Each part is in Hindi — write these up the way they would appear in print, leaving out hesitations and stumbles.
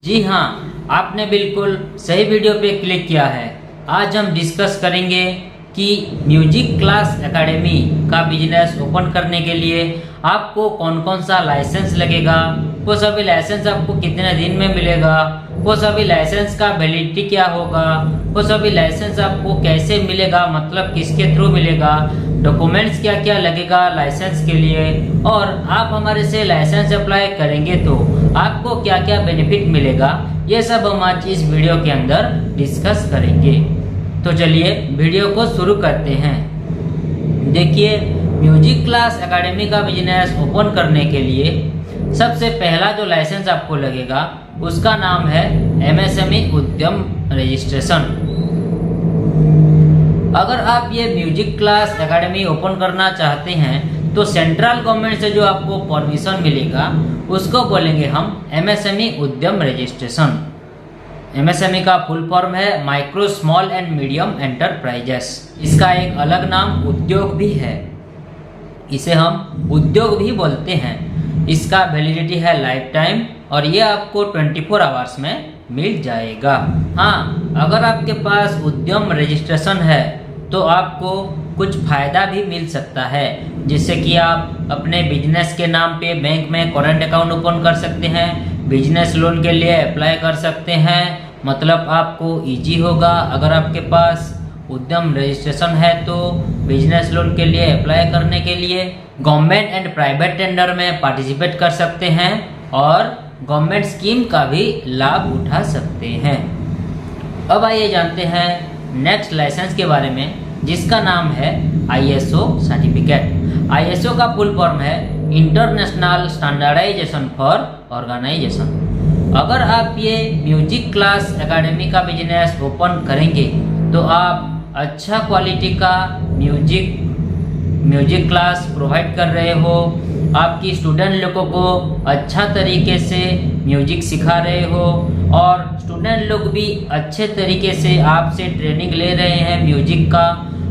जी हाँ, आपने बिल्कुल सही वीडियो पे क्लिक किया है। आज हम डिस्कस करेंगे कि म्यूजिक क्लास एकेडमी का बिजनेस ओपन करने के लिए आपको कौन कौन सा लाइसेंस लगेगा, वो सभी लाइसेंस आपको कितने दिन में मिलेगा, वो सभी लाइसेंस का वैलिडिटी क्या होगा, वो सभी लाइसेंस आपको कैसे मिलेगा, मतलब किसके थ्रू मिलेगा, डॉक्यूमेंट्स क्या क्या लगेगा लाइसेंस के लिए, और आप हमारे से लाइसेंस अप्लाई करेंगे तो आपको क्या क्या बेनिफिट मिलेगा, ये सब हम आज इस वीडियो के अंदर डिस्कस करेंगे। तो चलिए वीडियो को शुरू करते हैं। देखिए, म्यूजिक क्लास एकेडमी का बिजनेस ओपन करने के लिए सबसे पहला जो लाइसेंस आपको लगेगा उसका नाम है एमएसएमई उद्यम रजिस्ट्रेशन। अगर आप ये म्यूजिक क्लास एकेडमी ओपन करना चाहते हैं तो सेंट्रल गवर्नमेंट से जो आपको परमिशन मिलेगा उसको बोलेंगे हम एमएसएमई उद्यम रजिस्ट्रेशन। एमएसएमई का फुल फॉर्म है micro small and medium enterprises. इसका एक अलग नाम उद्योग भी है, इसे हम उद्योग भी बोलते हैं। इसका वैलिडिटी है लाइफ टाइम और ये आपको 24 आवर्स में मिल जाएगा। हाँ, अगर आपके पास उद्यम रजिस्ट्रेशन है तो आपको कुछ फ़ायदा भी मिल सकता है, जिससे कि आप अपने बिजनेस के नाम पे बैंक में करंट अकाउंट ओपन कर सकते हैं, बिजनेस लोन के लिए अप्लाई कर सकते हैं। मतलब आपको इजी होगा। अगर आपके पास उद्यम रजिस्ट्रेशन है तो बिजनेस लोन के लिए अप्लाई करने के लिए गवर्नमेंट एंड प्राइवेट टेंडर में पार्टिसिपेट कर सकते हैं और गवर्नमेंट स्कीम का भी लाभ उठा सकते हैं। अब आइए जानते हैं नेक्स्ट लाइसेंस के बारे में, जिसका नाम है आईएसओ सर्टिफिकेट। आईएसओ का फुल फॉर्म है इंटरनेशनल स्टैंडर्डाइजेशन फॉर ऑर्गेनाइजेशन। अगर आप ये म्यूजिक क्लास एकेडमी का बिजनेस ओपन करेंगे तो आप अच्छा क्वालिटी का म्यूजिक क्लास प्रोवाइड कर रहे हो, आपकी स्टूडेंट लोगों को अच्छा तरीके से म्यूजिक सिखा रहे हो और स्टूडेंट लोग भी अच्छे तरीके से आपसे ट्रेनिंग ले रहे हैं म्यूजिक का।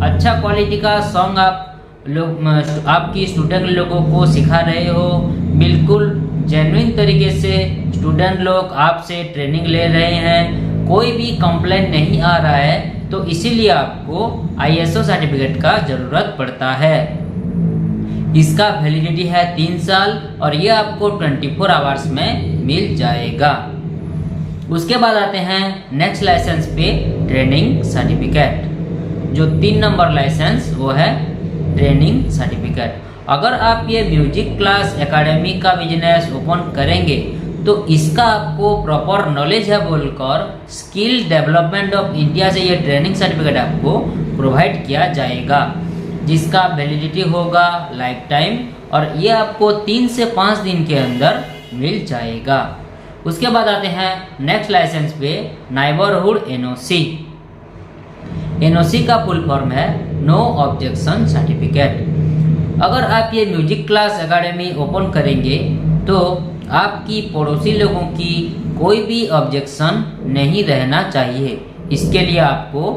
अच्छा क्वालिटी का सॉन्ग आपकी स्टूडेंट लोगों को सिखा रहे हो, बिल्कुल जेन्युइन तरीके से स्टूडेंट लोग आपसे ट्रेनिंग ले रहे हैं, कोई भी कंप्लेंट नहीं आ रहा है, तो इसीलिए आपको आईएसओ सर्टिफिकेट का ज़रूरत पड़ता है। इसका वैलिडिटी है 3 साल और ये आपको 24 आवर्स में मिल जाएगा। उसके बाद आते हैं नेक्स्ट लाइसेंस पे, ट्रेनिंग सर्टिफिकेट। जो 3 नंबर लाइसेंस वो है ट्रेनिंग सर्टिफिकेट। अगर आप ये म्यूजिक क्लास एकेडमी का बिजनेस ओपन करेंगे तो इसका आपको प्रॉपर नॉलेज है बोलकर स्किल डेवलपमेंट ऑफ इंडिया से ये ट्रेनिंग सर्टिफिकेट आपको प्रोवाइड किया जाएगा, जिसका वैलिडिटी होगा लाइफ टाइम और ये आपको 3 से 5 दिन के अंदर मिल जाएगा। उसके बाद आते हैं नेक्स्ट लाइसेंस पे, नाइबरहुड एनओसी। एनओसी का फुल फॉर्म है नो ऑब्जेक्शन सर्टिफिकेट। अगर आप ये म्यूजिक क्लास एकेडमी ओपन करेंगे तो आपकी पड़ोसी लोगों की कोई भी ऑब्जेक्शन नहीं रहना चाहिए। इसके लिए आपको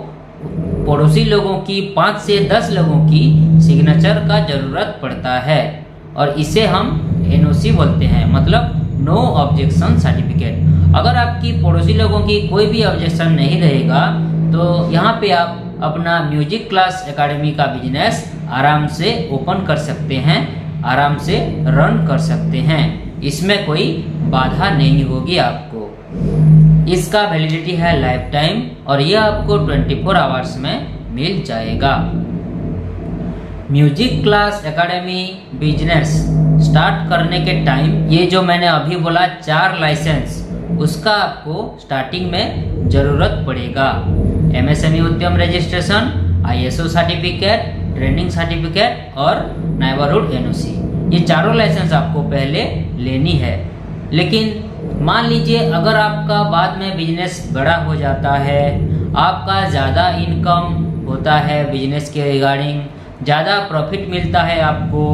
पड़ोसी लोगों की 5 से 10 लोगों की सिग्नेचर का ज़रूरत पड़ता है और इसे हम एनओसी बोलते हैं, मतलब नो ऑब्जेक्शन सर्टिफिकेट। अगर आपकी पड़ोसी लोगों की कोई भी ऑब्जेक्शन नहीं रहेगा तो यहाँ पे आप अपना म्यूजिक क्लास एकेडमी का बिजनेस आराम से ओपन कर सकते हैं, आराम से रन कर सकते हैं, इसमें कोई बाधा नहीं होगी आपको। इसका वैलिडिटी है लाइफ टाइम और यह आपको 24 आवर्स में मिल जाएगा। Music class academy business start करने के टाइम ये जो मैंने अभी बोला 4 लाइसेंस, उसका आपको स्टार्टिंग में ज़रूरत पड़ेगा। एमएसएमई उद्यम registration, ISO certificate, training certificate और नाइबरहुड एनओसी। ये चारों लाइसेंस आपको पहले लेनी है। लेकिन मान लीजिए अगर आपका बाद में बिजनेस बड़ा हो जाता है, आपका ज़्यादा इनकम होता है बिजनेस के रिगार्डिंग, ज़्यादा प्रॉफिट मिलता है आपको,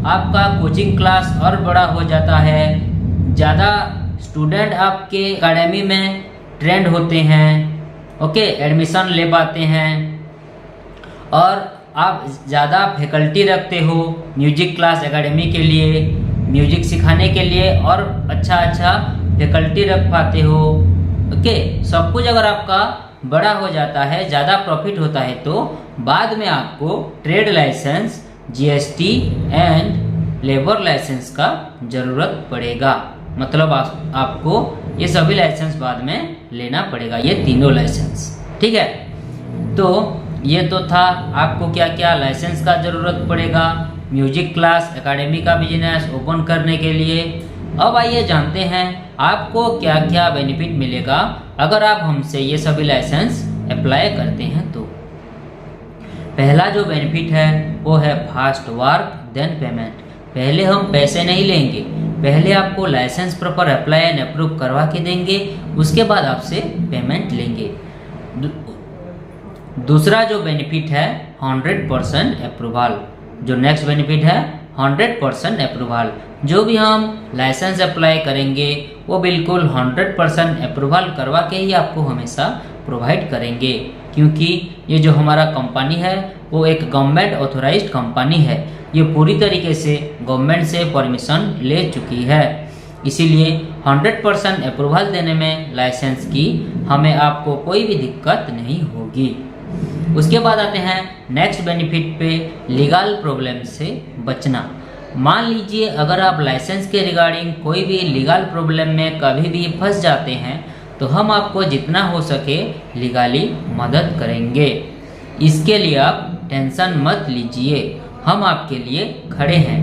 आपका कोचिंग क्लास और बड़ा हो जाता है, ज़्यादा स्टूडेंट आपके एकेडमी में ट्रेंड होते हैं, ओके, एडमिशन ले पाते हैं और आप ज़्यादा फैकल्टी रखते हो म्यूजिक क्लास एकेडमी के लिए, म्यूजिक सिखाने के लिए और अच्छा फैकल्टी रख पाते हो। ओके, सब कुछ अगर आपका बड़ा हो जाता है, ज़्यादा प्रॉफिट होता है, तो बाद में आपको trade licence, GST and labour licence का ज़रूरत पड़ेगा। मतलब आपको ये सभी लाइसेंस बाद में लेना पड़ेगा, ये तीनों लाइसेंस। ठीक है, तो ये तो था आपको क्या क्या लाइसेंस का ज़रूरत पड़ेगा म्यूजिक क्लास एकेडमी का बिजनेस ओपन करने के लिए। अब आइए जानते हैं आपको क्या क्या बेनिफिट मिलेगा अगर आप हमसे ये सभी लाइसेंस अप्लाई करते हैं तो। पहला जो बेनिफिट है वो है फास्ट वर्क देन पेमेंट। पहले हम पैसे नहीं लेंगे, पहले आपको licence proper apply and approve करवा के देंगे, उसके बाद आपसे पेमेंट लेंगे। दूसरा जो बेनिफिट है 100% अप्रूवल। जो नेक्स्ट बेनिफिट है 100% अप्रूवल। जो भी हम लाइसेंस अप्लाई करेंगे वो बिल्कुल 100% अप्रूवल करवा के ही आपको हमेशा प्रोवाइड करेंगे, क्योंकि ये जो हमारा कंपनी है वो एक गवर्नमेंट ऑथोराइज्ड कंपनी है। ये पूरी तरीके से गवर्नमेंट से परमिशन ले चुकी है, इसीलिए 100% अप्रूवल देने में लाइसेंस की हमें आपको कोई भी दिक्कत नहीं होगी। उसके बाद आते हैं नेक्स्ट बेनिफिट पे, लीगल प्रॉब्लम से बचना। मान लीजिए अगर आप लाइसेंस के रिगार्डिंग कोई भी लीगल प्रॉब्लम में कभी भी फंस जाते हैं तो हम आपको जितना हो सके लीगली मदद करेंगे। इसके लिए आप टेंशन मत लीजिए, हम आपके लिए खड़े हैं।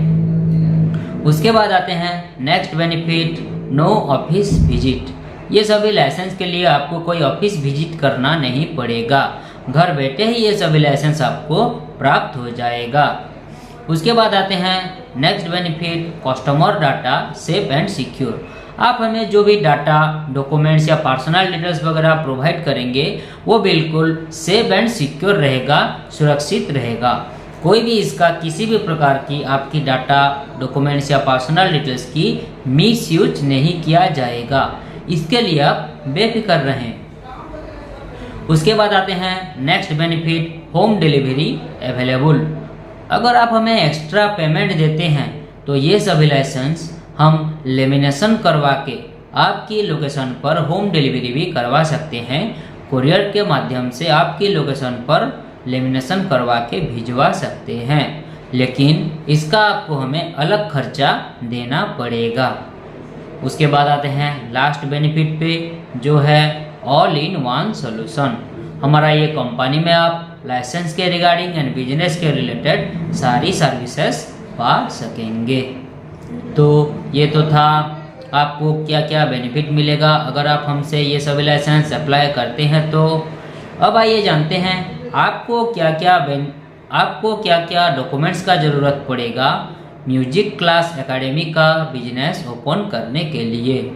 उसके बाद आते हैं next benefit, no office visit. ये सभी लाइसेंस के लिए आपको कोई ऑफिस विजिट करना नहीं पड़ेगा, घर बैठे ही ये सभी लाइसेंस आपको प्राप्त हो जाएगा। उसके बाद आते हैं next benefit, customer data safe and secure. आप हमें जो भी डाटा, डॉक्यूमेंट्स या पर्सनल डिटेल्स वगैरह प्रोवाइड करेंगे वो बिल्कुल सेफ एंड सिक्योर रहेगा, सुरक्षित रहेगा। कोई भी इसका किसी भी प्रकार की आपकी डाटा, डॉक्यूमेंट्स या पर्सनल डिटेल्स की मिस यूज नहीं किया जाएगा, इसके लिए आप बेफिक्र रहें। उसके बाद आते हैं next benefit, home delivery available. अगर आप हमें एक्स्ट्रा पेमेंट देते हैं तो ये सभी लाइसेंस हम लेमिनेशन करवा के आपकी लोकेशन पर होम डिलीवरी भी करवा सकते हैं। कुरियर के माध्यम से आपकी लोकेशन पर लेमिनेशन करवा के भिजवा सकते हैं, लेकिन इसका आपको हमें अलग खर्चा देना पड़ेगा। उसके बाद आते हैं लास्ट बेनिफिट पे, जो है ऑल इन वन सोल्यूशन। हमारा ये कंपनी में आप लाइसेंस के रिगार्डिंग एंड बिजनेस के रिलेटेड सारी सर्विसेज पा सकेंगे। तो ये तो था आपको क्या क्या बेनिफिट मिलेगा अगर आप हमसे ये सभी लाइसेंस अप्लाई करते हैं तो। अब आइए जानते हैं आपको क्या क्या डॉक्यूमेंट्स का ज़रूरत पड़ेगा म्यूजिक क्लास एकेडमी का बिजनेस ओपन करने के लिए।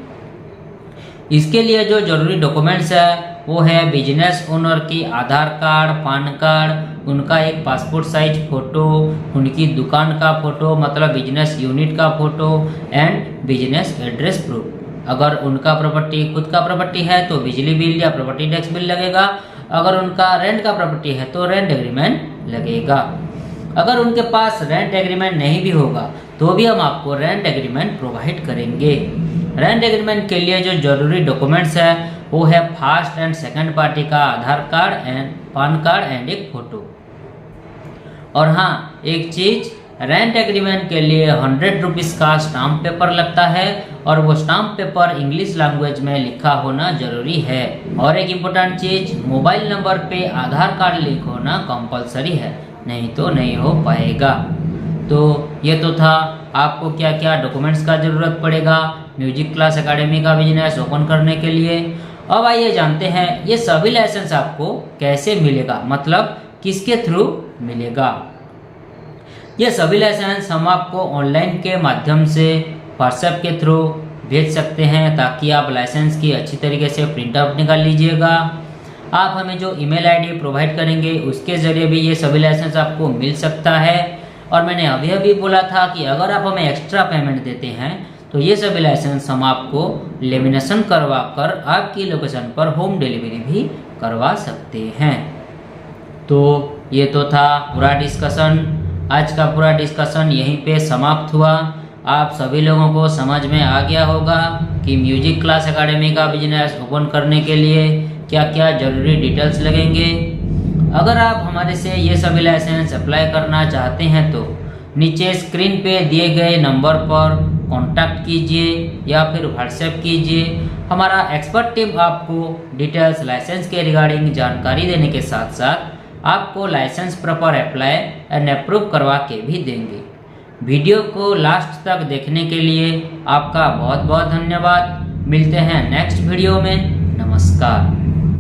इसके लिए जो ज़रूरी डॉक्यूमेंट्स है वो है बिजनेस ओनर की आधार कार्ड, पान कार्ड, उनका एक पासपोर्ट साइज फ़ोटो, उनकी दुकान का फ़ोटो मतलब बिजनेस यूनिट का photo and business address proof. अगर उनका प्रॉपर्टी खुद का प्रॉपर्टी है तो बिजली बिल या प्रॉपर्टी टैक्स बिल लगेगा, अगर उनका रेंट का प्रॉपर्टी है तो रेंट एग्रीमेंट लगेगा। अगर उनके पास रेंट एग्रीमेंट नहीं भी होगा तो भी हम आपको रेंट एग्रीमेंट प्रोवाइड करेंगे। रेंट एग्रीमेंट के लिए जो जरूरी डॉक्यूमेंट्स है वो है फर्स्ट एंड सेकंड पार्टी का Aadhaar card and PAN card and एक फ़ोटो। और हाँ, एक चीज़, रेंट एग्रीमेंट के लिए 100 रुपीज़ का स्टाम्प पेपर लगता है और वो स्टाम्प पेपर इंग्लिश लैंग्वेज में लिखा होना जरूरी है। और एक इम्पोर्टेंट चीज़, मोबाइल नंबर पे आधार कार्ड लिंक होना कंपलसरी है, नहीं तो नहीं हो पाएगा। तो ये तो था आपको क्या क्या डॉक्यूमेंट्स का ज़रूरत पड़ेगा म्यूजिक क्लास एकेडमी का बिजनेस ओपन करने के लिए। अब आइए जानते हैं ये सभी लाइसेंस आपको कैसे मिलेगा, मतलब किसके थ्रू मिलेगा। ये सभी लाइसेंस हम आपको ऑनलाइन के माध्यम से व्हाट्सएप के थ्रू भेज सकते हैं ताकि आप लाइसेंस की अच्छी तरीके से प्रिंट आउट निकाल लीजिएगा। आप हमें जो ईमेल आईडी प्रोवाइड करेंगे उसके ज़रिए भी ये सभी लाइसेंस आपको मिल सकता है। और मैंने अभी बोला था कि अगर आप हमें एक्स्ट्रा पेमेंट देते हैं तो ये सभी लाइसेंस हम आपको लेमिनेशन करवा कर आपकी लोकेशन पर होम डिलीवरी भी करवा सकते हैं। तो ये तो था पूरा डिस्कशन। आज का पूरा डिस्कशन यहीं पे समाप्त हुआ। आप सभी लोगों को समझ में आ गया होगा कि म्यूजिक क्लास एकेडमी का बिजनेस ओपन करने के लिए क्या क्या जरूरी डिटेल्स लगेंगे। अगर आप हमारे से ये सभी लाइसेंस अप्लाई करना चाहते हैं तो नीचे स्क्रीन पे दिए गए नंबर पर कांटेक्ट कीजिए या फिर व्हाट्सएप कीजिए। हमारा एक्सपर्ट टीम आपको डिटेल्स लाइसेंस के रिगार्डिंग जानकारी देने के साथ साथ आपको licence proper apply and approve करवा के भी देंगे। वीडियो को लास्ट तक देखने के लिए आपका बहुत बहुत धन्यवाद। मिलते हैं नेक्स्ट वीडियो में। नमस्कार।